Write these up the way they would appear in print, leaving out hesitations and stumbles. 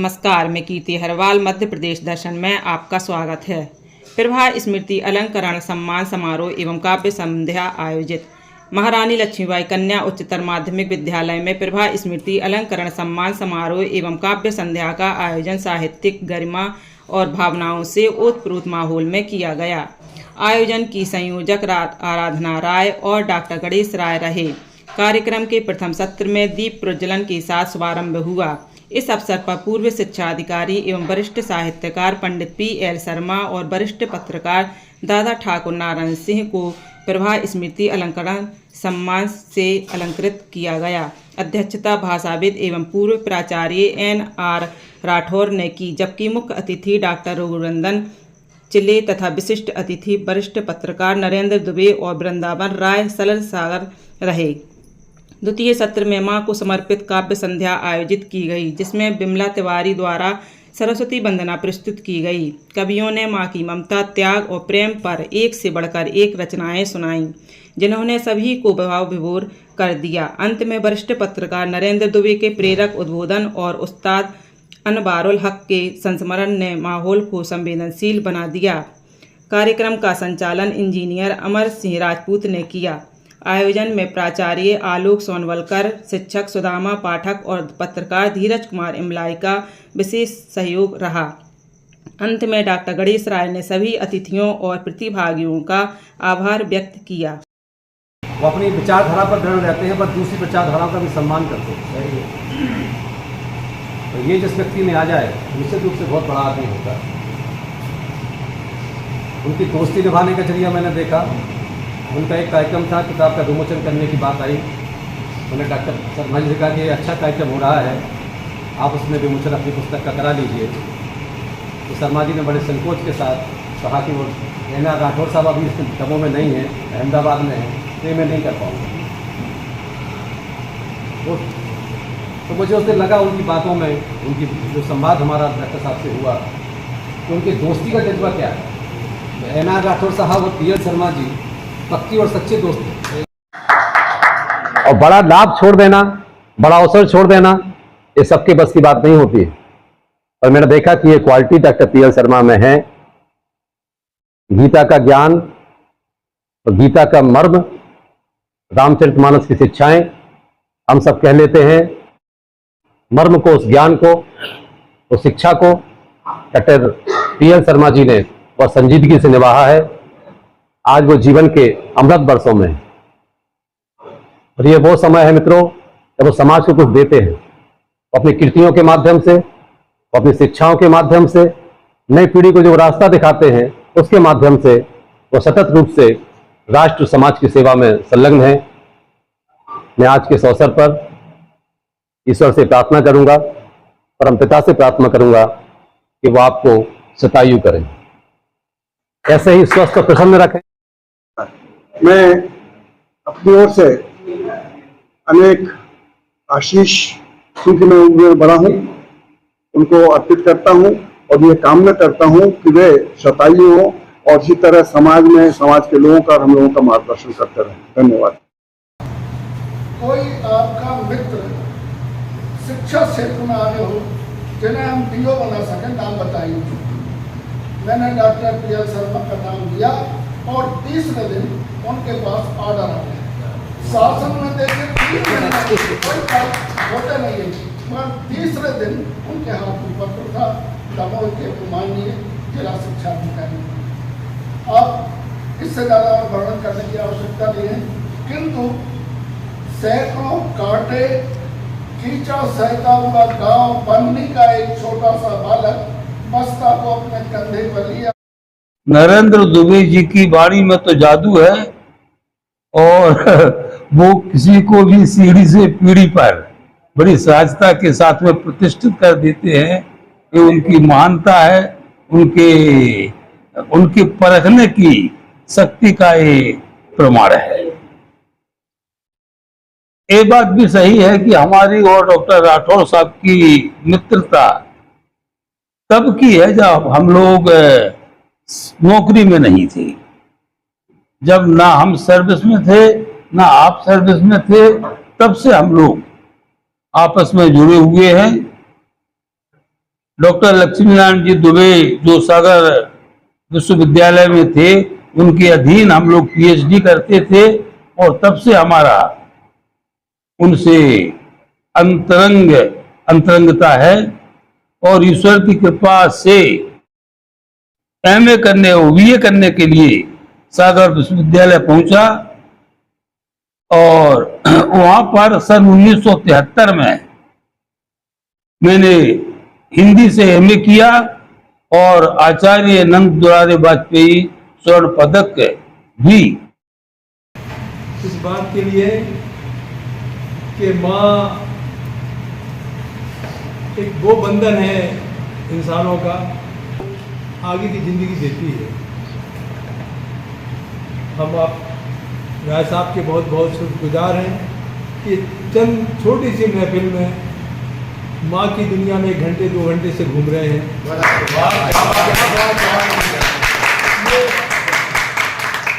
नमस्कार, मैं कीर्ति हरवाल मध्य प्रदेश दर्शन में आपका स्वागत है। प्रभा स्मृति अलंकरण सम्मान समारोह एवं काव्य संध्या आयोजित। महारानी लक्ष्मीबाई कन्या उच्चतर माध्यमिक विद्यालय में प्रभा स्मृति अलंकरण सम्मान समारोह एवं काव्य संध्या का आयोजन साहित्यिक गरिमा और भावनाओं से ओतप्रोत माहौल में किया गया। आयोजन की संयोजक आराधना राय और डॉक्टर गणेश राय रहे। कार्यक्रम के प्रथम सत्र में दीप प्रज्वलन के साथ शुभारंभ हुआ। इस अवसर पर पूर्व शिक्षा अधिकारी एवं वरिष्ठ साहित्यकार पंडित पी.एल. शर्मा और वरिष्ठ पत्रकार दादा ठाकुर नारायण सिंह को प्रभा स्मृति अलंकरण सम्मान से अलंकृत किया गया। अध्यक्षता भाषाविद एवं पूर्व प्राचार्य N.R. राठौर ने की, जबकि मुख्य अतिथि डॉक्टर रघुनंदन चिल्ले तथा विशिष्ट अतिथि वरिष्ठ पत्रकार नरेंद्र दुबे और वृंदावन राय सरल सागर रहे। द्वितीय सत्र में मां को समर्पित काव्य संध्या आयोजित की गई, जिसमें बिमला तिवारी द्वारा सरस्वती वंदना प्रस्तुत की गई। कवियों ने मां की ममता, त्याग और प्रेम पर एक से बढ़कर एक रचनाएं सुनाईं, जिन्होंने सभी को भाव विभोर कर दिया। अंत में वरिष्ठ पत्रकार नरेंद्र दुबे के प्रेरक उद्बोधन और उस्ताद अनवारुल हक के संस्मरण ने माहौल को संवेदनशील बना दिया। कार्यक्रम का संचालन इंजीनियर अमर सिंह राजपूत ने किया। आयोजन में प्राचार्य आलोक सोनवलकर, शिक्षक सुदामा पाठक और पत्रकार धीरज कुमार इमलाई का विशेष सहयोग रहा। अंत में डॉक्टर गणेश राय ने सभी अतिथियों और प्रतिभागियों का आभार व्यक्त किया। वो अपनी विचारधारा पर दृढ़ रहते हैं, पर दूसरी विचारधाराओं का भी सम्मान करते हैं। तो ये जिस व्यक्ति में आ जाए, निश्चित रूप से बहुत बड़ा आदमी होता है। उनकी दोस्ती निभाने का जरिया मैंने देखा। उनका एक कार्यक्रम था, किताब का विमोचन करने की बात आई। उन्होंने डॉक्टर शर्मा जी से कहा कि अच्छा कार्यक्रम हो रहा है, आप उसमें विमोचन अपनी पुस्तक का करा लीजिए। तो शर्मा जी ने बड़े संकोच के साथ कहा कि वो N.R. राठौर साहब अभी इस दमों में नहीं है, अहमदाबाद में है, तो मैं नहीं कर पाऊँगा। तो मुझे उस दिन लगा उनकी बातों में, उनकी जो संवाद हमारा डॉक्टर साहब से हुआ, तो उनकी दोस्ती का जज्बा क्या है। N.R. राठौर साहब और P.L. शर्मा जी पक्की और सच्चे दोस्त हैं। और बड़ा लाभ छोड़ देना, बड़ा अवसर छोड़ देना, ये सबके बस की बात नहीं होती है। और मैंने देखा कि ये क्वालिटी डॉक्टर P.L. शर्मा में है। गीता का ज्ञान और गीता का मर्म, रामचरितमानस की शिक्षाएं हम सब कह लेते हैं। मर्म को, उस ज्ञान को, उस शिक्षा को डॉक्टर P.L. शर्मा जी ने बहुत संजीदगी से निभाया है। आज वो जीवन के अमृत वर्षों में, और ये वो समय है मित्रों जब वो समाज को कुछ देते हैं। अपनी कृतियों के माध्यम से, अपनी शिक्षाओं के माध्यम से नई पीढ़ी को जो रास्ता दिखाते हैं, उसके माध्यम से वो सतत रूप से राष्ट्र समाज की सेवा में संलग्न है। मैं आज के इस अवसर पर ईश्वर से प्रार्थना करूंगा, परमपिता से प्रार्थना करूंगा कि वो आपको शतायु करें, ऐसे ही स्वस्थ और प्रसन्न रखें। मैं अपनी ओर से अनेक आशीष, क्योंकि मैं उम्र बड़ा हूँ, उनको अर्पित करता हूँ और ये कामना करता हूँ कि वे शतायु हों और इसी तरह समाज में, समाज के लोगों का, हम लोगों का मार्गदर्शन करते रहें। धन्यवाद। कोई आपका मित्र शिक्षा क्षेत्र में आगे हो जिन्हें हम डीओ बना सकें, नाम बताइए। मैंने डॉक्टर P.L. शर्मा का नाम दिया और तीसरे दिन उनके पास ऑर्डर आ गया। शासन में देखे 3 महीने कोई बात होते नहीं है, मगर तीसरे दिन उनके हाथ में पत्र था, दमोह के माननीय जिला शिक्षा अधिकारी। अब इससे ज़्यादा और वर्णन करने की आवश्यकता नहीं है, किंतु सैकड़ों कांटे कीचड़ सहता हुआ गांव बन्नी का एक छोटा सा बालक बस्ता को अपने कंधे पर लिया। नरेंद्र दुबे जी की वाणी में तो जादू है, और वो किसी को भी सीढ़ी से पीढ़ी पर बड़ी सहजता के साथ में प्रतिष्ठित कर देते हैं। ये उनकी महानता है, उनके परखने की शक्ति का ये प्रमाण है। ये बात भी सही है कि हमारी और डॉक्टर राठौर साहब की मित्रता तब की है जब हम लोग नौकरी में नहीं थे, जब ना हम सर्विस में थे ना आप सर्विस में थे, तब से हम लोग आपस में जुड़े हुए हैं। डॉक्टर लक्ष्मीनारायण जी दुबे जो सागर विश्वविद्यालय में थे, उनके अधीन हम लोग पीएचडी करते थे और तब से हमारा उनसे अंतरंगता है और ईश्वर की कृपा से एमए करने और बीए करने के लिए सागर विश्वविद्यालय पहुंचा और वहां पर सन 1973 में मैंने हिंदी से एमए किया और आचार्य नंद दुलारे वाजपेयी स्वर्ण पदक भी। इस बात के लिए कि माँ एक वो बंधन है इंसानों का, आगे की ज़िंदगी देती है। हम आप राय साहब के बहुत बहुत शुक्रगुजार हैं कि चंद छोटी सी महफिल में माँ की दुनिया में 1 घंटे 2 घंटे से घूम रहे हैं।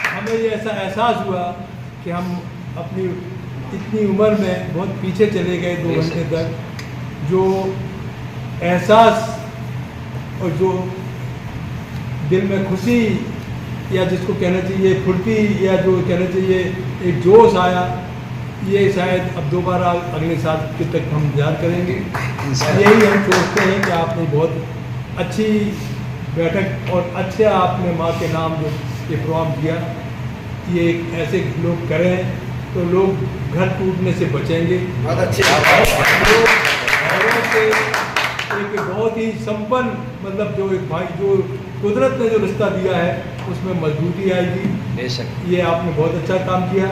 हमें ये ऐसा एहसास हुआ कि हम अपनी इतनी उम्र में बहुत पीछे चले गए 2 घंटे तक। जो एहसास और जो दिल में खुशी या जिसको कहना चाहिए फुर्ती या जो कहना चाहिए एक जोश आया, ये शायद अब दोबारा अगले साल के तक हम याद करेंगे। यही हम सोचते हैं कि आपने बहुत अच्छी बैठक और अच्छे आपने माँ के नाम जो ये प्रोग्राम किया, ये ऐसे लोग करें तो लोग घर टूटने से बचेंगे। बहुत अच्छे एक बहुत ही संपन्न, मतलब जो एक भाई जो कुदरत ने जो रिश्ता दिया है उसमें मजबूती आएगी। ये आपने बहुत अच्छा काम किया।